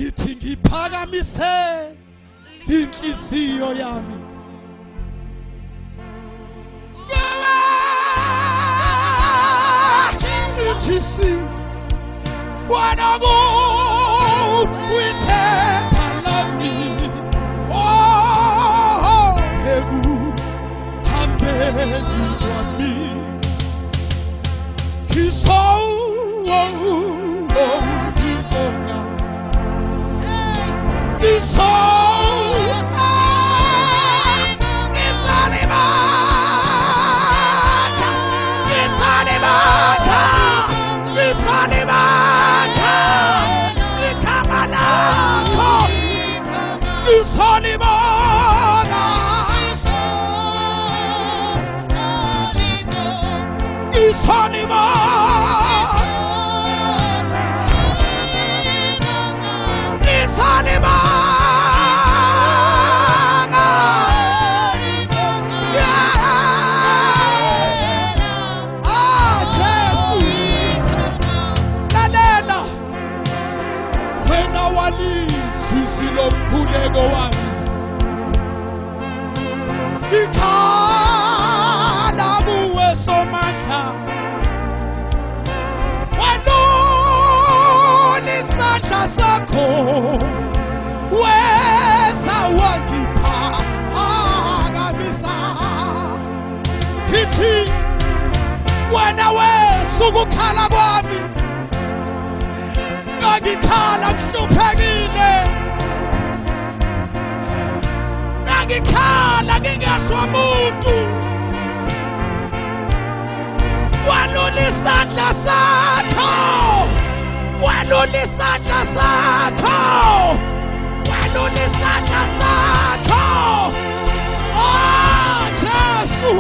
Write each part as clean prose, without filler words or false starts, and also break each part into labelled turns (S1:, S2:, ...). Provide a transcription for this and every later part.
S1: ngithi ngiphakamise inhliziyo yami sithi wanago withemba lami oh hebu hambeni kwami Silomkhuleko wami ikhala kuwe somandla walula isandla sakho weza wangiphakamisa kithi wena wesukukhala kwami ngikhala kuhluphekile ngikhala ngingaswa muntu walula isandla sakho walula isandla sakho walula isandla sakho oh Jesu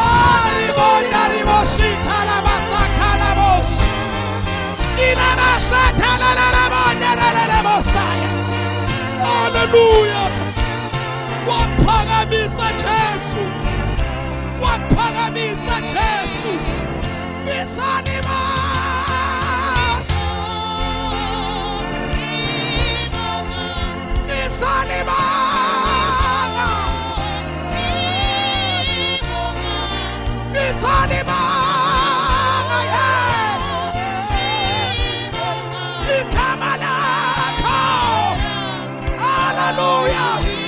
S1: oh libona liboshitha labasakhala boshi ilabashatha lalabona lalabosaya hallelujah wakuphakamisa Jesu wakuphakamisa Jesu ngisalima ngisalima ngisalima ikama lakho hallelujah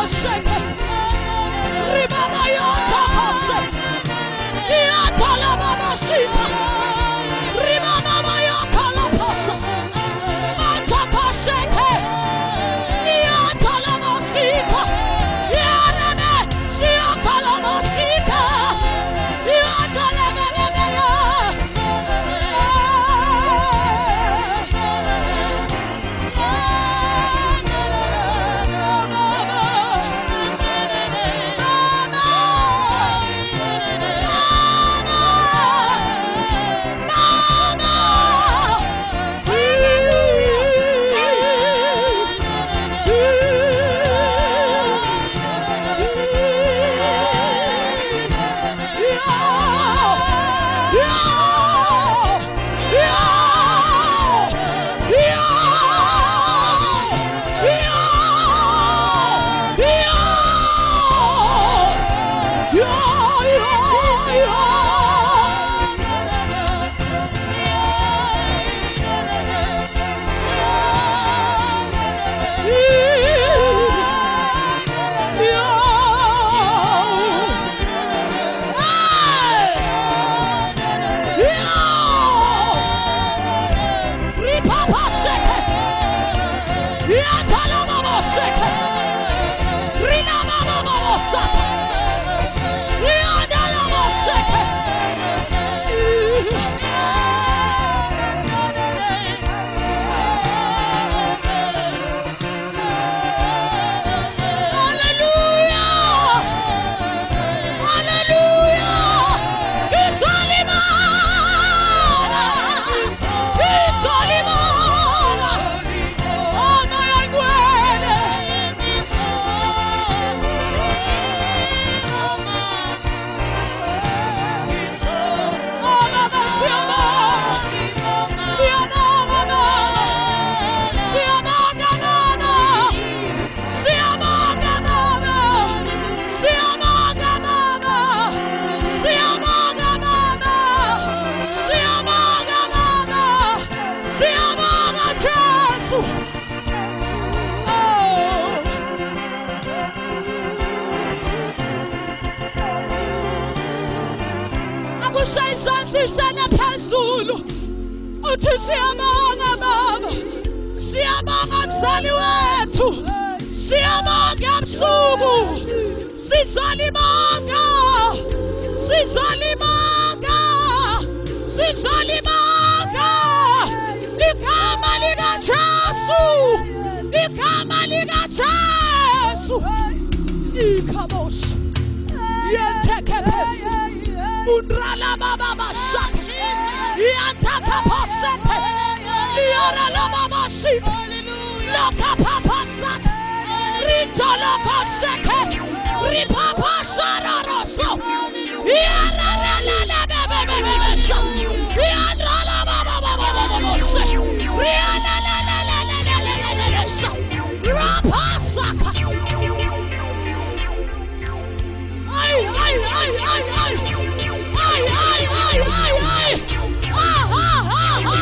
S1: shake. Ribaba yota kose. Yata la baba shika. Ribaba yota la kose. Mata kasheke. Yata la masika. Yarame shika la masika. Yata la baba ya. Akushayisana phezulu uthi siyabonga baba, siyabonga mzali wethu, siyabonga busuku, sizalibonga, sizalibonga, sizalibonga igama likaJesu, igama likaJesu. Ikhabosh yentekepesi unrala baba bashak yantaka pasete liara la baba shik loka papa sat rito loka sheke ripapa shararoso yara la la bebe bebe shak yara la baba baba baba shak yara la la la la la la la la shak rapa saka ay ay ay ay ay ay ay ay ay ay ah ha ha ha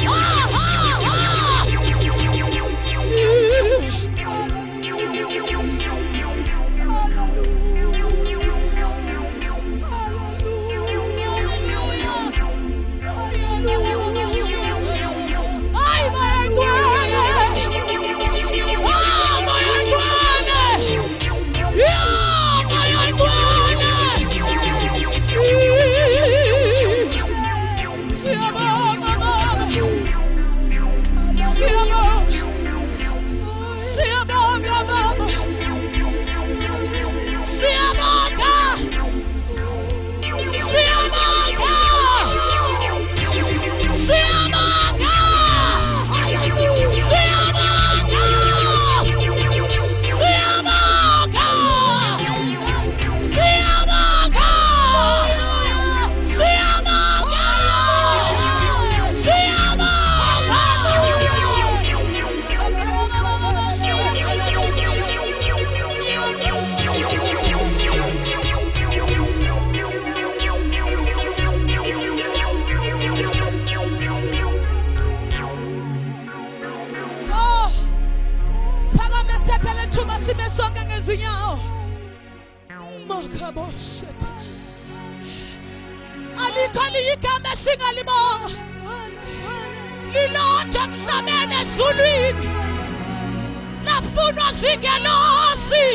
S1: ah ha ha Asime sonke ngezinyawo. Makaboshet. Alikho igama esingalibonga. Lilonke emhlabeni ezulwini. Lafunwa zingelosi.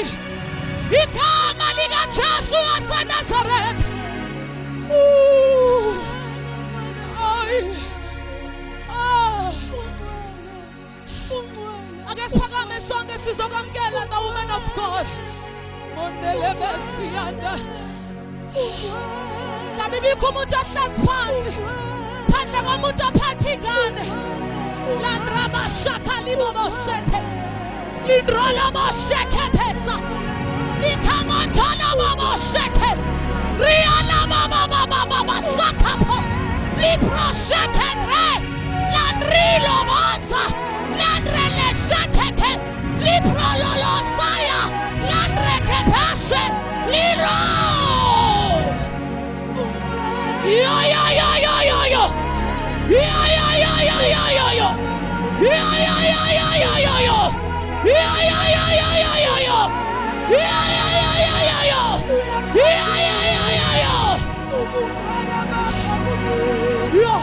S1: Igama likaJesu waseNazaretha. Ake siphakame sonke sizokwamukela the woman of God. Mondele besiyanda. Ngabe bikho umuntu ohlezi phansi. Phandle komuntu ophathe ingane. Landraba shakali bobosete. Lindrola bosheke pesa. Likamontola bobosheke. Riala baba sakapo. Liprosheke re. Landrilo bosa. Landrele shekeke. Liprololo saya. Landreke peshe. Liro. Yo.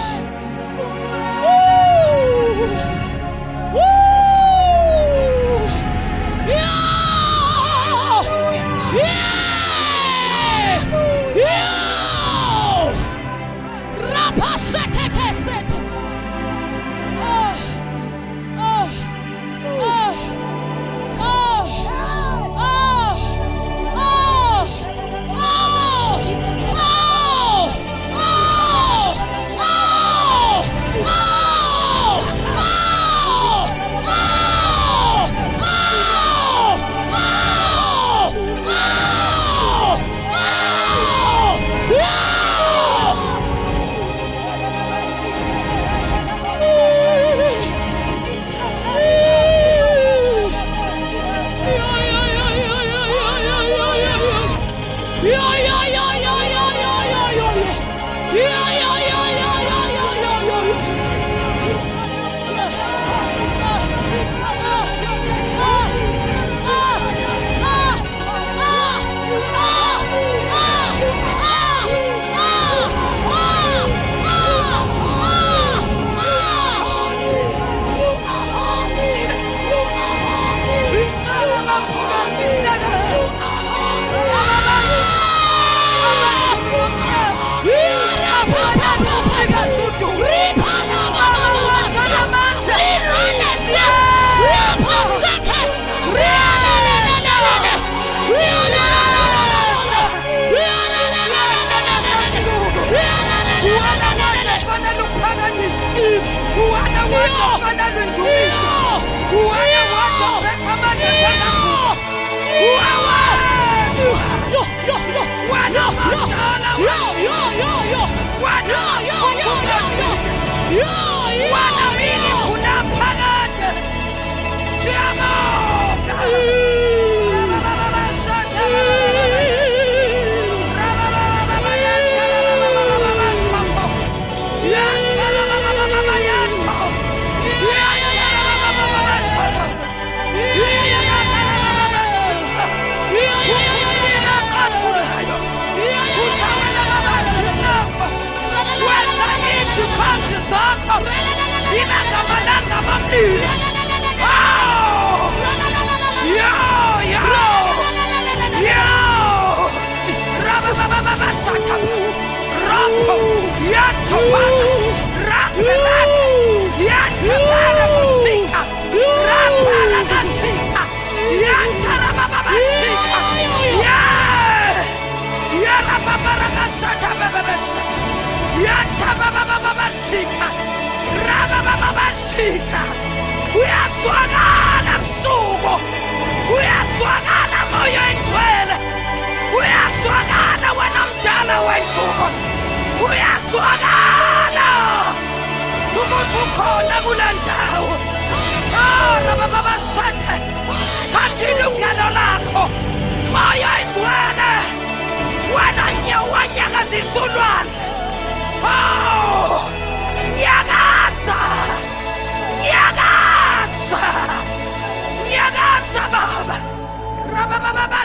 S1: Uyaswakala busuku, uyaswakala moya engcwele, uyaswakala wena mdala wensuku, uyaswakala ukuthi ukhona kule ndawo. Rabababashathe, thatha ilungelo lakho moya engcwele, wena nyakazisa ulwandle. Nyakaza, nyakaza, nyakaza baba,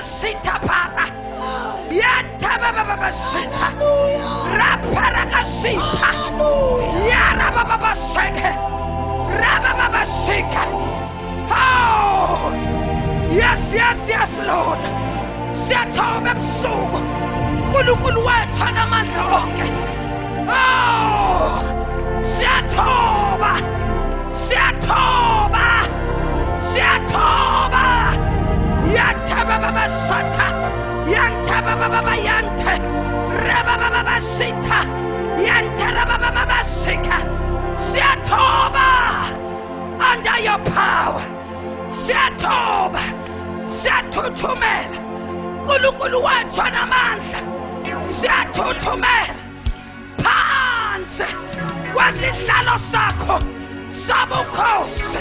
S2: Sita para. Yanta baba sita. Rapara sita. Yara baba sita. Rababa sita. Oh, yes, Lord. Siyathoba ebusuku. uNkulunkulu wethu anamandla onke. Oh, siyathoba. Yantaba baba sata. Yantaba baba yante. Raba baba sita. Yantara baba sika. Siyathoba under your power. Siyathoba. Siyathuthumela. uNkulunkulu wethu anamandla. Siyathuthumela phansi kwesihlalo sakho sabukhosi.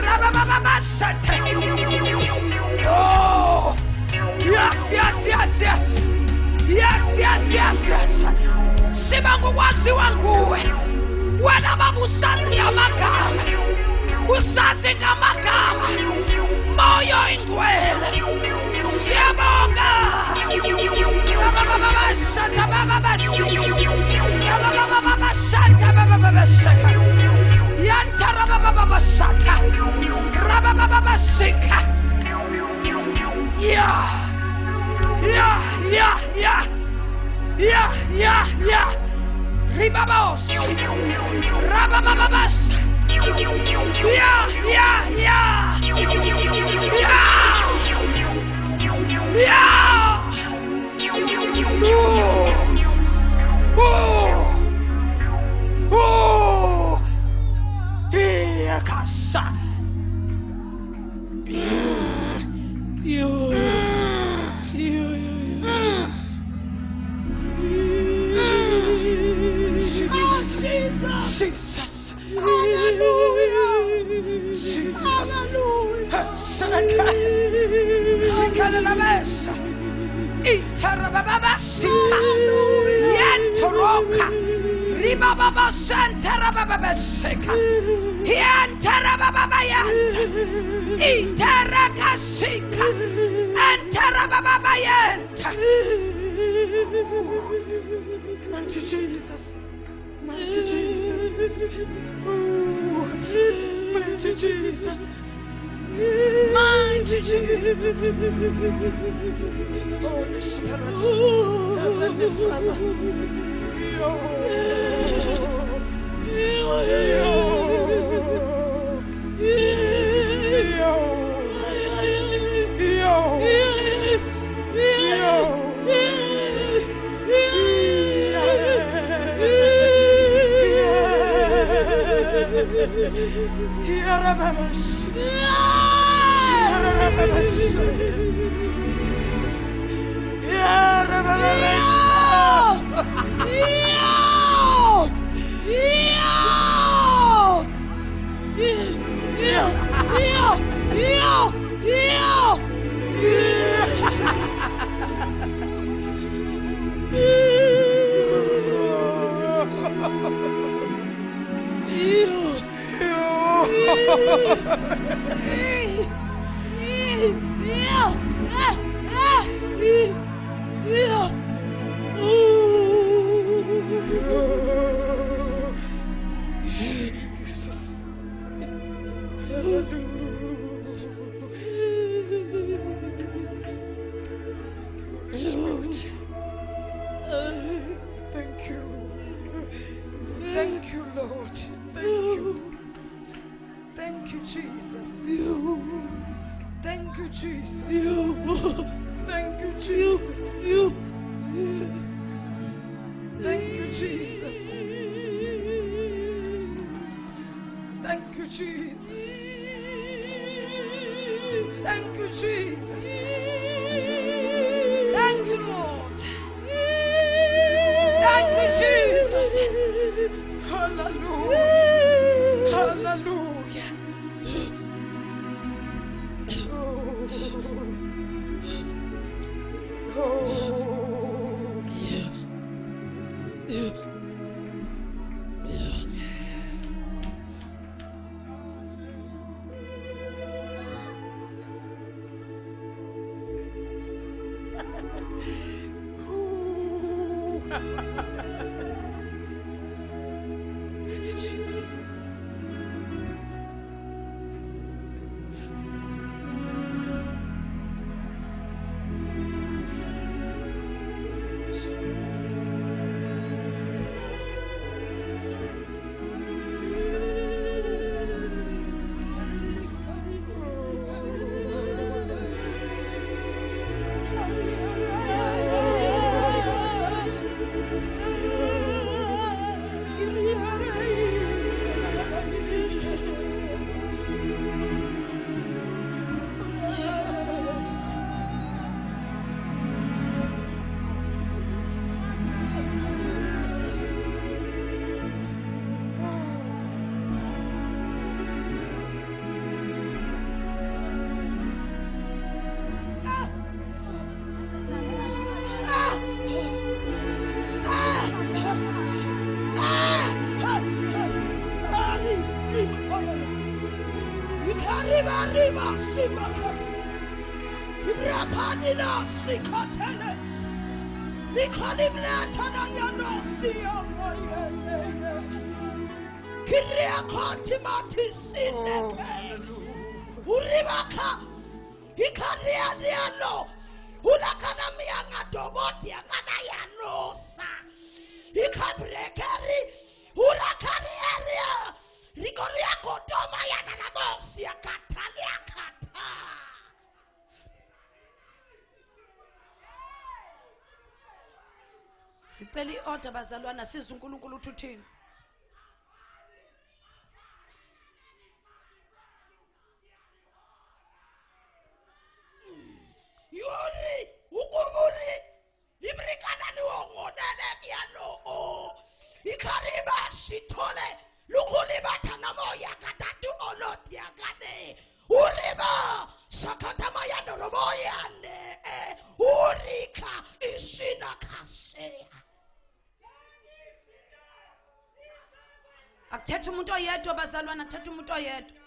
S2: Rabababashathe. Oh, yes. Siba ngokwaziwa nguwe. Wena baba usazi ngamagama. Usazi ngamagama. Moyo ingcwele. Siyabonga. Rabababashatha bababashatha. Yantara bababashatha. Rabababasika. Yeah. Ribabos. Rabababas. Yeah. Oh. Yeah, kasa. Jesus. Hallelujah. Jesus. Hallelujah. Hallelujah. Interababasita. Yentoroka. Ribababa santarababasika. Yentarababayanta. Interakasika. Antarababayanta. Mighty Jesus. Mighty Jesus. Oh, mighty Jesus. Mighty Jesus. Holy Spirit. Heavenly Father. Thank you, Lord. Thank you, Jesus. Thank you, Jesus. Thank you, Jesus. Thank you, Jesus. Thank you, Jesus. Thank you, Jesus. Thank you, Lord. Thank you, Jesus. Hallelujah. Hallelujah. Sicela i-order bazalwana siza uNkulunkulu uthi uthini.
S1: Yori ukuburi librikana ni wongonele kyalo ikariba sithole lukhuli bathana moya katatu oloti akane uriba sakata maya noromoya ne urika isina kase.
S2: Akuthethe umuntu oyedwa bazalwana, athethe umuntu oyedwa.